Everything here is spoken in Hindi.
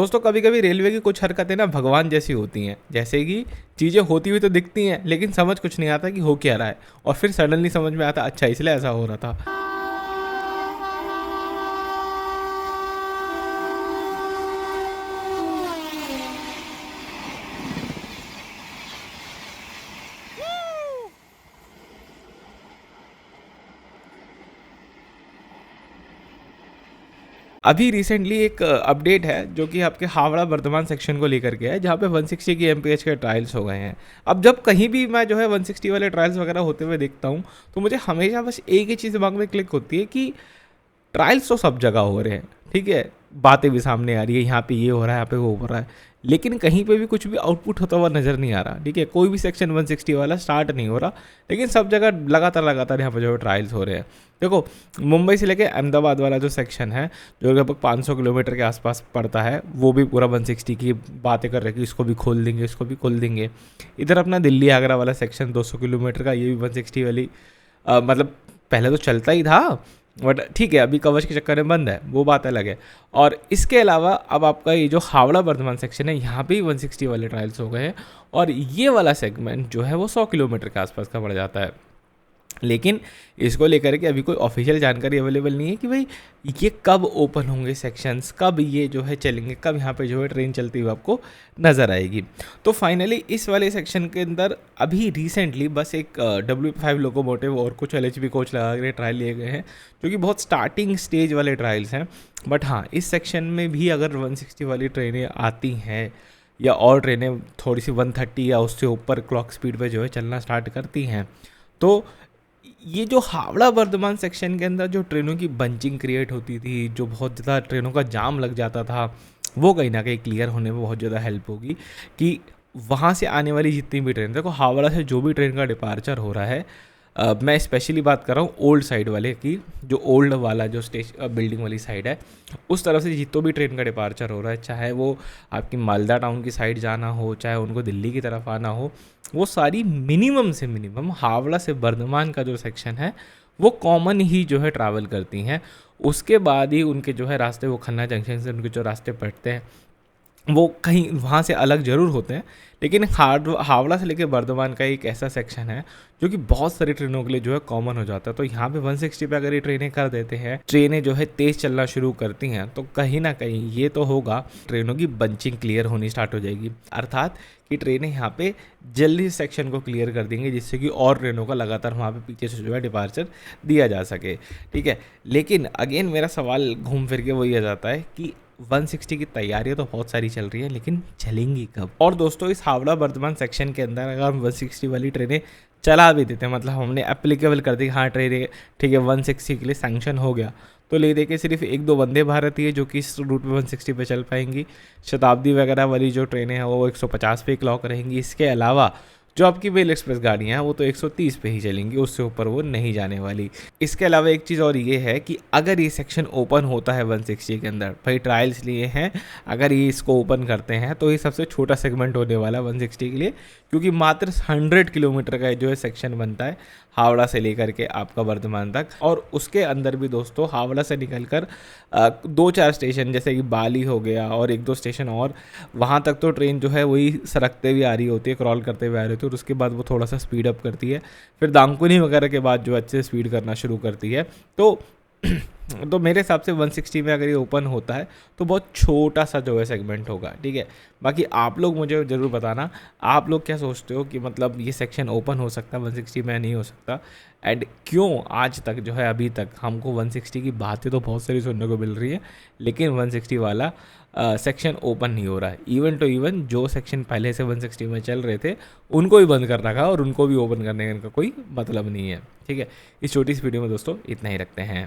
दोस्तों कभी कभी रेलवे की कुछ हरकतें ना भगवान जैसी होती हैं, जैसे कि चीज़ें होती हुई तो दिखती हैं लेकिन समझ कुछ नहीं आता कि हो क्या रहा है, और फिर सडनली समझ में आता अच्छा इसलिए ऐसा हो रहा था। अभी रिसेंटली एक अपडेट है जो कि आपके हावड़ा वर्धमान सेक्शन को लेकर के है, जहाँ पे 160 की एमपीएच के ट्रायल्स हो गए हैं। अब जब कहीं भी मैं जो है 160 वाले ट्रायल्स वगैरह होते हुए देखता हूँ, तो मुझे हमेशा बस एक ही चीज़ दिमाग में क्लिक होती है कि ट्रायल्स तो सब जगह हो रहे हैं, ठीक है, बातें भी सामने आ रही है, यहाँ पे ये हो रहा है, यहाँ पे वो हो रहा है, लेकिन कहीं पे भी कुछ भी आउटपुट होता हुआ नज़र नहीं आ रहा। ठीक है, कोई भी सेक्शन 160 वाला स्टार्ट नहीं हो रहा, लेकिन सब जगह लगातार लगातार यहाँ पे जो है ट्रायल्स हो रहे हैं। देखो, मुंबई से लेके अहमदाबाद वाला जो सेक्शन है, जो लगभग 500 किलोमीटर के आसपास पड़ता है, वो भी पूरा 160 की बातें कर रहे हैं कि इसको भी खोल देंगे, इसको भी खोल देंगे। इधर अपना दिल्ली आगरा वाला सेक्शन 200 किलोमीटर का, ये भी 160 वाली मतलब पहले तो चलता ही था, बट ठीक है अभी कवच के चक्कर में बंद है, वो बात अलग है। और इसके अलावा अब आपका ये जो हावड़ा वर्धमान सेक्शन है, यहाँ पे भी 160 वाले ट्रायल्स हो गए हैं, और ये वाला सेगमेंट जो है वो 100 किलोमीटर के आसपास का पड़ जाता है। लेकिन इसको लेकर के अभी कोई ऑफिशियल जानकारी अवेलेबल नहीं है कि भाई ये कब ओपन होंगे सेक्शंस, कब ये जो है चलेंगे, कब यहाँ पे जो है ट्रेन चलती हुई आपको नज़र आएगी। तो फाइनली इस वाले सेक्शन के अंदर अभी रिसेंटली बस एक W5 लोकोमोटिव और कुछ LHB कोच लगा के ट्रायल लिए गए हैं, जो कि बहुत स्टार्टिंग स्टेज वाले ट्रायल्स हैं। बट हाँ, इस सेक्शन में भी अगर 160 वाली ट्रेनें आती हैं या और ट्रेनें थोड़ी सी 130 या उससे ऊपर क्लॉक स्पीड पे जो है चलना स्टार्ट करती हैं, तो ये जो हावड़ा वर्धमान सेक्शन के अंदर जो ट्रेनों की बंचिंग क्रिएट होती थी, जो बहुत ज़्यादा ट्रेनों का जाम लग जाता था, वो कहीं ना कहीं क्लियर होने में बहुत ज़्यादा हेल्प होगी कि वहाँ से आने वाली जितनी भी ट्रेन, देखो हावड़ा से जो भी ट्रेन का डिपार्चर हो रहा है, मैं स्पेशली बात कर रहा हूँ ओल्ड साइड वाले की, जो ओल्ड वाला जो बिल्डिंग वाली साइड है, उस तरफ से जितने भी ट्रेन का डिपार्चर हो रहा है, चाहे वो आपकी मालदा टाउन की साइड जाना हो, चाहे उनको दिल्ली की तरफ आना हो, वो सारी मिनिमम से मिनिमम हावड़ा से वर्धमान का जो सेक्शन है वो कॉमन ही जो है ट्रैवल करती हैं। उसके बाद ही उनके जो है रास्ते, वो खन्ना जंक्शन से उनके जो रास्ते पड़ते हैं वो कहीं वहाँ से अलग ज़रूर होते हैं, लेकिन हावड़ा से लेकर बर्धमान का एक ऐसा सेक्शन है जो कि बहुत सारी ट्रेनों के लिए जो है कॉमन हो जाता है। तो यहाँ पे 160 पे अगर ये ट्रेनें कर देते हैं, ट्रेनें जो है तेज़ चलना शुरू करती हैं, तो कहीं ना कहीं ये तो होगा, ट्रेनों की बंचिंग क्लियर होनी स्टार्ट हो जाएगी, अर्थात कि ट्रेनें यहाँ पे जल्दी सेक्शन को क्लियर कर देंगे, जिससे कि और ट्रेनों का लगातार वहाँ पे पीछे से जो है डिपार्चर दिया जा सके। ठीक है, लेकिन अगेन मेरा सवाल घूम फिर के वही आ जाता है कि 160 की तैयारियां तो बहुत सारी चल रही हैं, लेकिन चलेंगी कब? और दोस्तों, इस हावड़ा वर्धमान सेक्शन के अंदर अगर हम 160 वाली ट्रेनें चला भी देते हैं, मतलब हमने एप्लीकेबल कर दी, हाँ ट्रेनें ठीक है 160 के लिए सैंक्शन हो गया, तो ले दे के सिर्फ एक दो वंदे भारत ही है जो कि इस रूट पे 160 पे चल पाएंगी। शताब्दी वगैरह वाली जो ट्रेनें हैं वो 150 पे क्लॉक रहेंगी। इसके अलावा जो आपकी मेल एक्सप्रेस गाड़ियाँ हैं वो तो 130 पे ही चलेंगी, उससे ऊपर वो नहीं जाने वाली। इसके अलावा एक चीज़ और ये है कि अगर ये सेक्शन ओपन होता है 160 के अंदर, भाई ट्रायल्स लिए हैं, अगर ये इसको ओपन करते हैं तो ये सबसे छोटा सेगमेंट होने वाला है 160 के लिए, क्योंकि मात्र 100 किलोमीटर का जो है सेक्शन बनता है हावड़ा से लेकर के आपका वर्धमान तक। और उसके अंदर भी दोस्तों हावड़ा से निकल कर 2-4 स्टेशन जैसे कि बाली हो गया और 1-2 स्टेशन और, वहाँ तक तो ट्रेन जो है वही सरकते हुए आ रही होती है, क्रॉल करते हुए आ रही होती है, और उसके बाद वो थोड़ा सा स्पीड अप करती है, फिर दांकुनी वगैरह के बाद जो अच्छे से स्पीड करना शुरू करती है। तो मेरे हिसाब से 160 में अगर ये ओपन होता है तो बहुत छोटा सा जो है सेगमेंट होगा। ठीक है, बाकी आप लोग मुझे ज़रूर बताना, आप लोग क्या सोचते हो कि मतलब ये सेक्शन ओपन हो सकता है 160 में, नहीं हो सकता, एंड क्यों आज तक जो है अभी तक हमको 160 की बातें तो बहुत सारी सुनने को मिल रही है, लेकिन 160 वाला सेक्शन ओपन नहीं हो रहा है। इवन जो सेक्शन पहले से 160 में चल रहे थे उनको भी बंद कर रखा और उनको भी ओपन करने का कोई मतलब नहीं है। ठीक है, इस छोटी सी वीडियो में दोस्तों इतना ही रखते हैं।